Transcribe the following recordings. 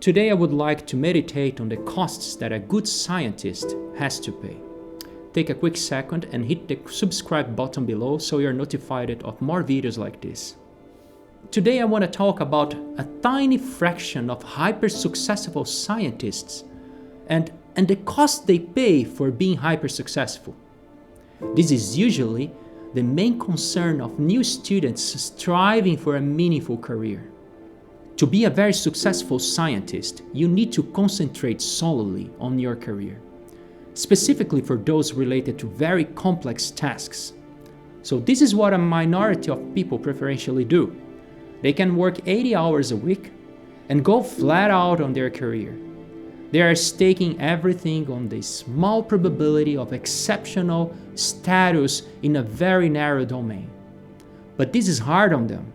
Today I would like to meditate on the costs that a good scientist has to pay. Take a quick second and hit the subscribe button below so you're notified of more videos like this. Today I want to talk about a tiny fraction of hyper-successful scientists and the cost they pay for being hyper-successful. This is usually the main concern of new students striving for a meaningful career. To be a very successful scientist, you need to concentrate solely on your career, specifically for those related to very complex tasks. So this is what a minority of people preferentially do. They can work 80 hours a week and go flat out on their career. They are staking everything on the small probability of exceptional status in a very narrow domain. But this is hard on them.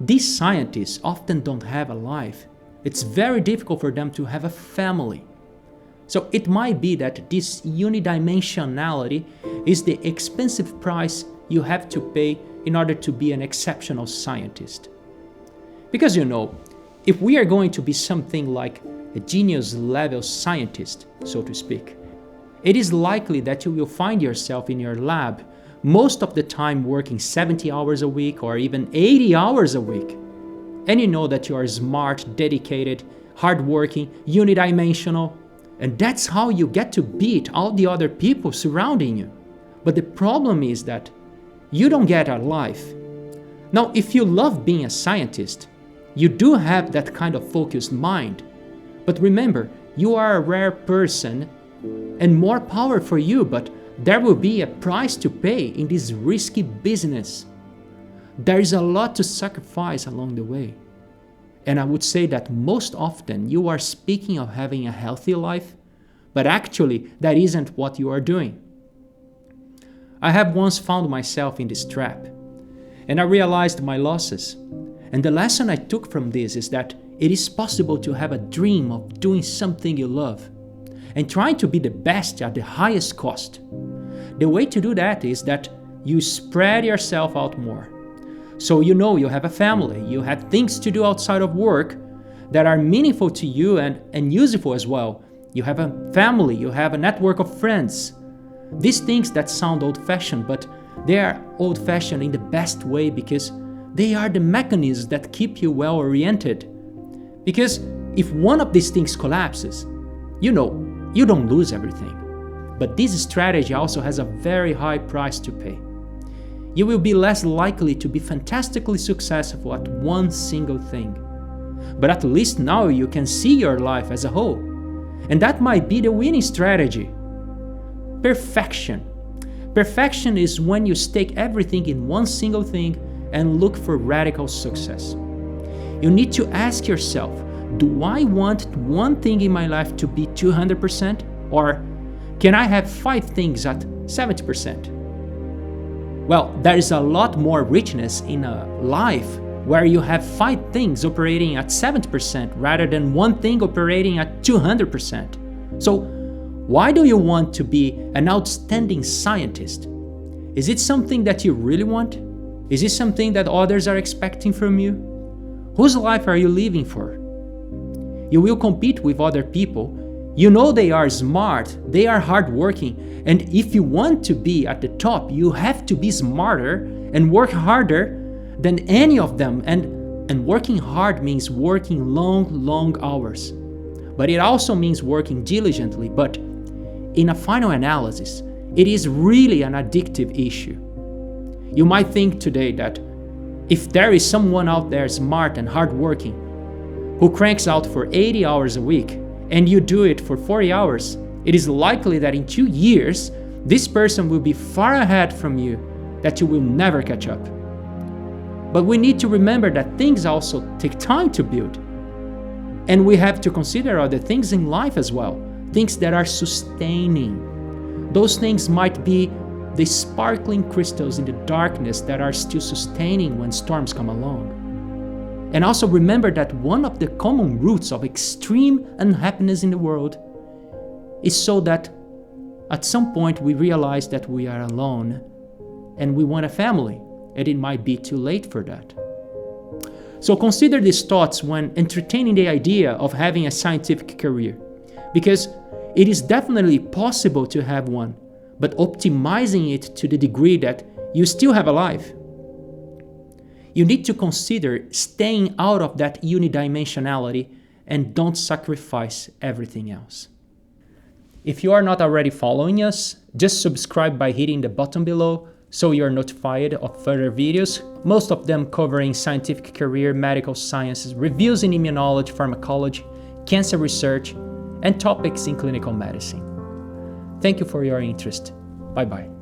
These scientists often don't have a life. It's very difficult for them to have a family. So it might be that this unidimensionality is the expensive price you have to pay in order to be an exceptional scientist. Because if we are going to be something like a genius level scientist, so to speak, it is likely that you will find yourself in your lab most of the time working 70 hours a week or even 80 hours a week. And you know that you are smart, dedicated, hardworking, unidimensional, and that's how you get to beat all the other people surrounding you. But the problem is that you don't get a life. Now, if you love being a scientist, you do have that kind of focused mind. But remember, you are a rare person and more power for you, but there will be a price to pay in this risky business. There is a lot to sacrifice along the way. And I would say that most often you are speaking of having a healthy life, but actually that isn't what you are doing. I have once found myself in this trap, and I realized my losses. And the lesson I took from this is that it is possible to have a dream of doing something you love and trying to be the best at the highest cost. The way to do that is that you spread yourself out more. So you have a family, you have things to do outside of work that are meaningful to you and useful as well. You have a family, you have a network of friends. These things that sound old-fashioned, but they are old-fashioned in the best way because they are the mechanisms that keep you well-oriented. Because if one of these things collapses, you don't lose everything. But this strategy also has a very high price to pay. You will be less likely to be fantastically successful at one single thing. But at least now you can see your life as a whole. And that might be the winning strategy. Perfection. Perfection is when you stake everything in one single thing and look for radical success. You need to ask yourself, do I want one thing in my life to be 200%? Or can I have 5 things at 70%? Well, there is a lot more richness in a life where you have 5 things operating at 70% rather than one thing operating at 200%. So, why do you want to be an outstanding scientist? Is it something that you really want? Is it something that others are expecting from you? Whose life are you living for? You will compete with other people. They are smart, they are hardworking, and if you want to be at the top, you have to be smarter and work harder than any of them. And working hard means working long hours. But it also means working diligently. But in a final analysis, it is really an addictive issue. You might think today that if there is someone out there smart and hardworking who cranks out for 80 hours a week, and you do it for 40 hours, it is likely that in 2 years, this person will be far ahead from you, that you will never catch up. But we need to remember that things also take time to build. And we have to consider other things in life as well, things that are sustaining. Those things might be the sparkling crystals in the darkness that are still sustaining when storms come along. And also remember that one of the common roots of extreme unhappiness in the world is so that at some point we realize that we are alone and we want a family, and it might be too late for that. So consider these thoughts when entertaining the idea of having a scientific career, because it is definitely possible to have one, but optimizing it to the degree that you still have a life. You need to consider staying out of that unidimensionality and don't sacrifice everything else. If you are not already following us, just subscribe by hitting the button below so you are notified of further videos, most of them covering scientific career, medical sciences, reviews in immunology, pharmacology, cancer research, and topics in clinical medicine. Thank you for your interest. Bye-bye.